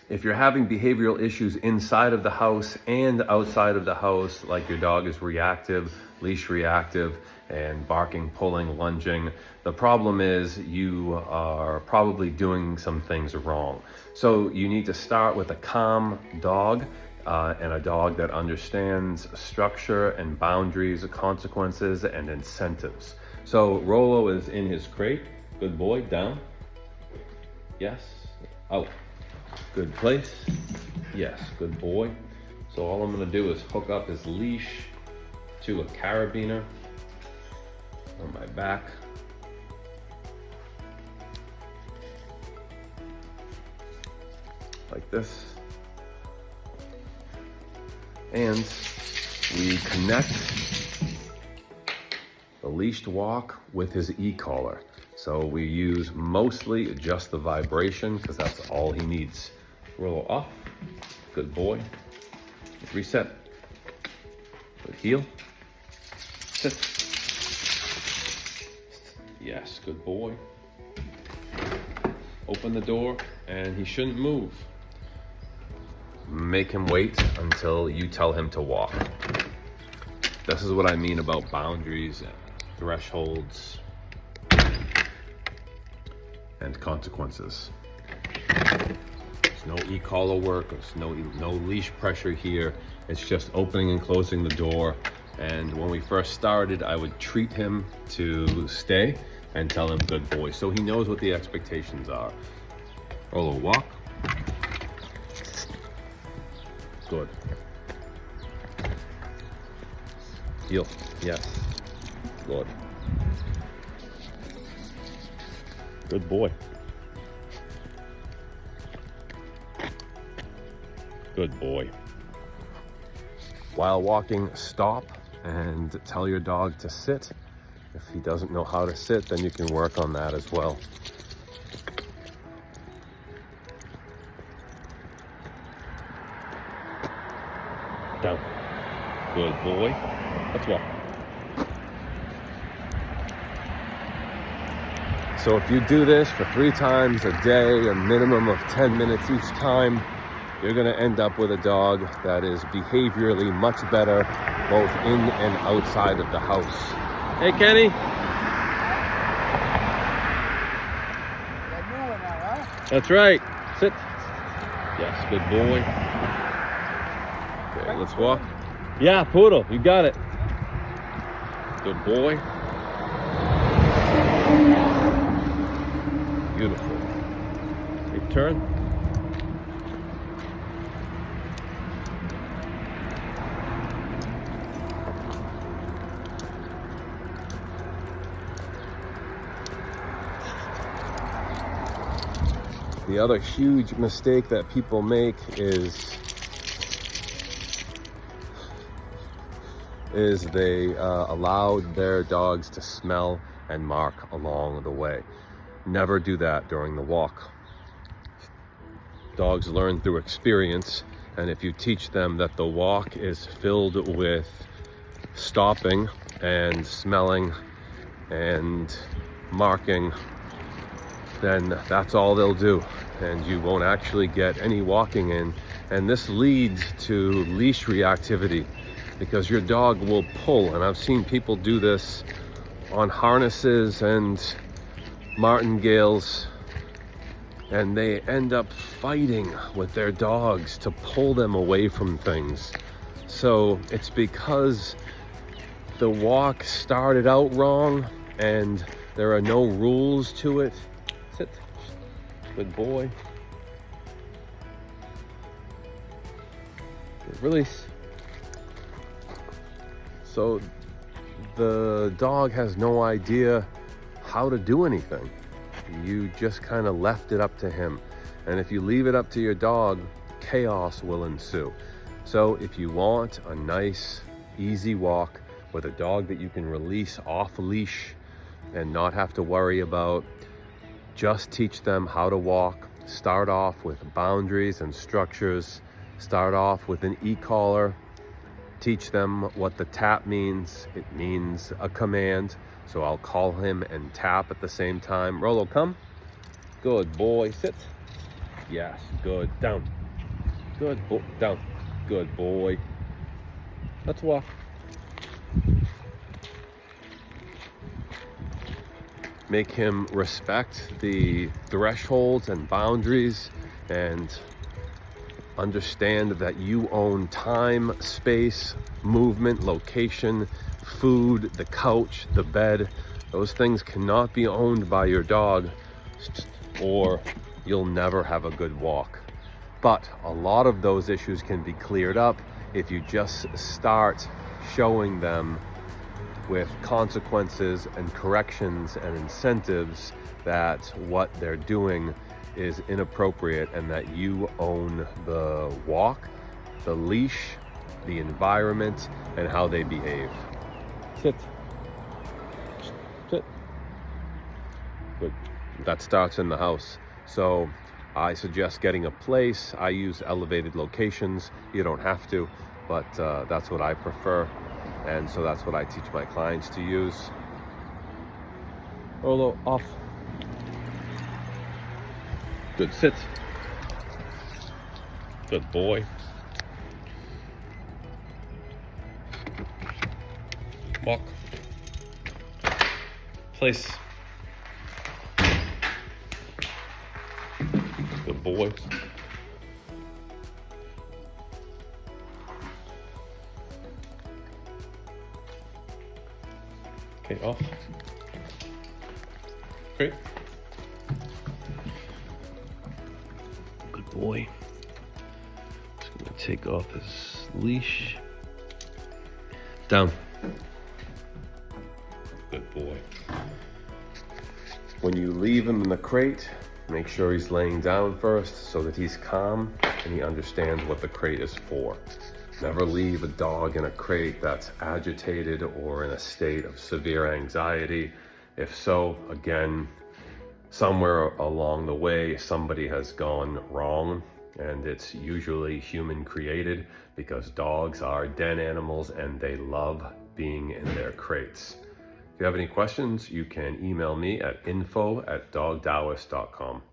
If you're having behavioral issues inside of the house and outside of the house, like your dog is reactive, leash reactive, and barking, pulling, lunging, the problem is you are probably doing some things wrong. So you need to start with a calm dog and a dog that understands structure and boundaries, consequences, and incentives. So Rolo is in his crate. Good boy, down. Yes, out. Good place. Yes, good boy. So all I'm gonna do is hook up his leash to a carabiner on my back. Like this. And we connect the leashed walk with his e-collar. So we use mostly just the vibration because that's all he needs. Roll off. Good boy. Reset. Good heel. Sit. Yes, good boy. Open the door and he shouldn't move. Make him wait until you tell him to walk. This is what I mean about boundaries, thresholds, and consequences. There's no e-collar work, there's no leash pressure here. It's just opening and closing the door. And when we first started, I would treat him to stay and tell him good boy. So he knows what the expectations are. Rolo, walk. Good. Heel, yes. Good. Good boy. Good boy. While walking, stop and tell your dog to sit. If he doesn't know how to sit, then you can work on that as well. Down. Good boy. Let's walk. So if you do this for 3 times a day, a minimum of 10 minutes each time, you're going to end up with a dog that is behaviorally much better, both in and outside of the house. Hey, Kenny. That's right. Sit. Yes, good boy. Okay, let's walk. Yeah, poodle, you got it. Good boy. Beautiful. Big turn. The other huge mistake that people make is they allow their dogs to smell and mark along the way. Never do that during the walk. Dogs learn through experience, and if you teach them that the walk is filled with stopping and smelling and marking, then that's all they'll do, and you won't actually get any walking in. And this leads to leash reactivity, because your dog will pull, and I've seen people do this on harnesses and martingales, and they end up fighting with their dogs to pull them away from things. So it's because the walk started out wrong and there are no rules to it. Sit. Good boy. Release. So the dog has no idea how to do anything. You just kind of left it up to him. And if you leave it up to your dog, chaos will ensue. So if you want a nice, easy walk with a dog that you can release off leash and not have to worry about, just teach them how to walk. Start off with boundaries and structures. Start off with an e-collar. Teach them what the tap means. It means a command. So I'll call him and tap at the same time. Rolo, come. Good boy. Sit. Yes, good. Down. Good. Down. Good boy. Let's walk. Make him respect the thresholds and boundaries and understand that you own time, space, movement, location, food, the couch, the bed. Those things cannot be owned by your dog, or you'll never have a good walk. But a lot of those issues can be cleared up if you just start showing them with consequences and corrections and incentives that what they're doing is inappropriate and that you own the walk, the leash, the environment, and how they behave. Sit. Sit. Good. That starts in the house. So I suggest getting a place. I use elevated locations. You don't have to, but that's what I prefer. And so that's what I teach my clients to use. Rolo, off. Good, sit. Good boy. Walk. Place. Good boy. Okay, off. Great. Good boy. Just gonna take off his leash. Down. Good boy. When you leave him in the crate, make sure he's laying down first so that he's calm and he understands what the crate is for. Never leave a dog in a crate that's agitated or in a state of severe anxiety. If so, again, somewhere along the way, somebody has gone wrong, and it's usually human created because dogs are den animals and they love being in their crates. If you have any questions, you can email me at info@dogtaoist.com.